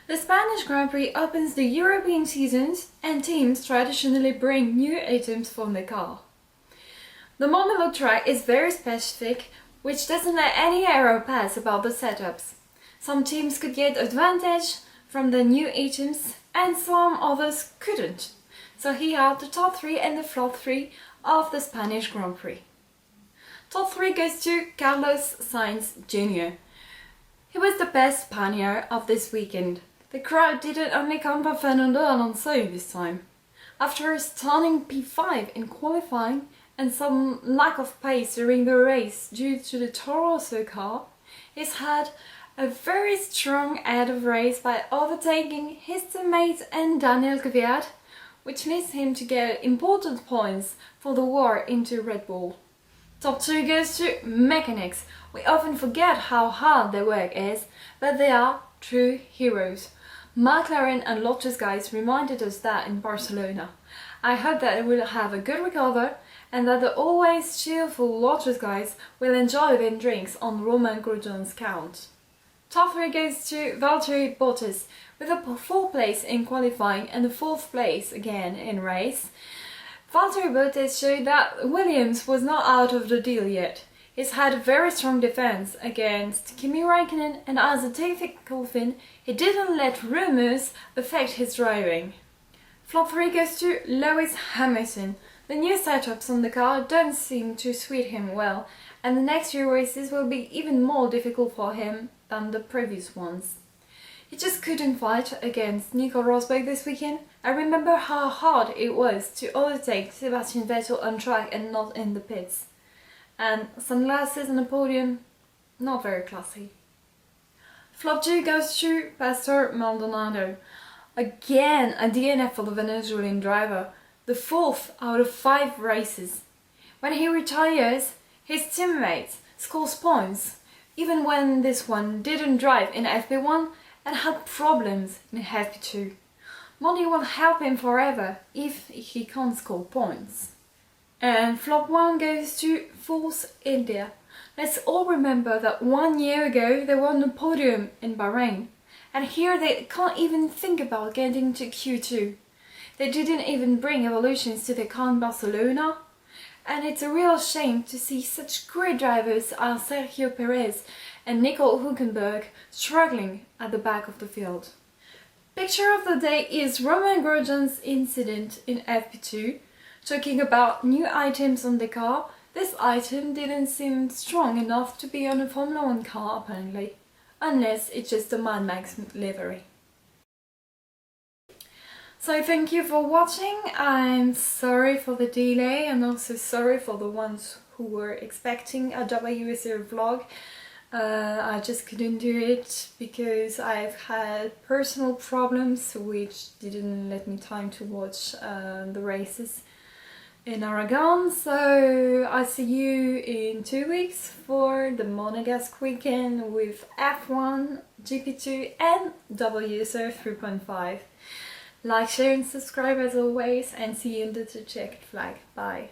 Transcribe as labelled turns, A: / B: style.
A: The Spanish Grand Prix opens the European seasons and teams traditionally bring new items for the car. The Montmello track is very specific, which doesn't let any error pass about the setups. Some teams could get advantage from the new items and some others couldn't. So here are the top 3 and the flop 3 of the Spanish Grand Prix. Top 3 goes to Carlos Sainz Jr. He was the best Spaniard of this weekend. The crowd didn't only come for Fernando Alonso this time. After a stunning P5 in qualifying and some lack of pace during the race due to the Toro Rosso car, he's had a very strong end of race by overtaking his teammate and Daniel Kvyat, which leads him to get important points for the war into Red Bull. Top 2 goes to mechanics. We often forget how hard their work is, but they are true heroes. McLaren and Lotus guys reminded us that in Barcelona. I hope that they will have a good recovery and that the always cheerful Lotus guys will enjoy their drinks on Romain Grosjean's count. Top 3 goes to Valtteri Bottas with a 4th place in qualifying and a 4th place again in race. Valtteri Bottas showed that Williams was not out of the deal yet. He's had a very strong defense against Kimi Räikkönen, and as a technical thing, he didn't let rumours affect his driving. Flop 3 goes to Lewis Hamilton. The new setups on the car don't seem to suit him well, and the next few races will be even more difficult for him than the previous ones. He just couldn't fight against Nico Rosberg this weekend. I remember how hard it was to overtake Sebastian Vettel on track and not in the pits. And sunglasses on the podium, not very classy. Flop 2 goes to Pastor Maldonado. Again a DNF for the Venezuelan driver, the 4th out of 5 races. When he retires, his teammates scores points, even when this one didn't drive in FP1 and had problems in FP2. Money will help him forever if he can't score points. And flop 1 goes to Force India. Let's all remember that 1 year ago they were on the podium in Bahrain, and here they can't even think about getting to Q2. They didn't even bring evolutions to the car in Barcelona, and it's a real shame to see such great drivers as Sergio Perez and Nico Hülkenberg struggling at the back of the field. Picture of the day is Romain Grosjean's incident in FP2. Talking about new items on the car, this item didn't seem strong enough to be on a Formula 1 car apparently, unless it's just a Mad Max livery. So thank you for watching. I'm sorry for the delay and also sorry for the ones who were expecting a WSR vlog. I just couldn't do it because I've had personal problems which didn't let me time to watch the races in Aragon. So I see you in 2 weeks for the Monegasque weekend with F1, GP2 and WSR 3.5. Like, share and subscribe as always, and see you under the checkered flag. Bye.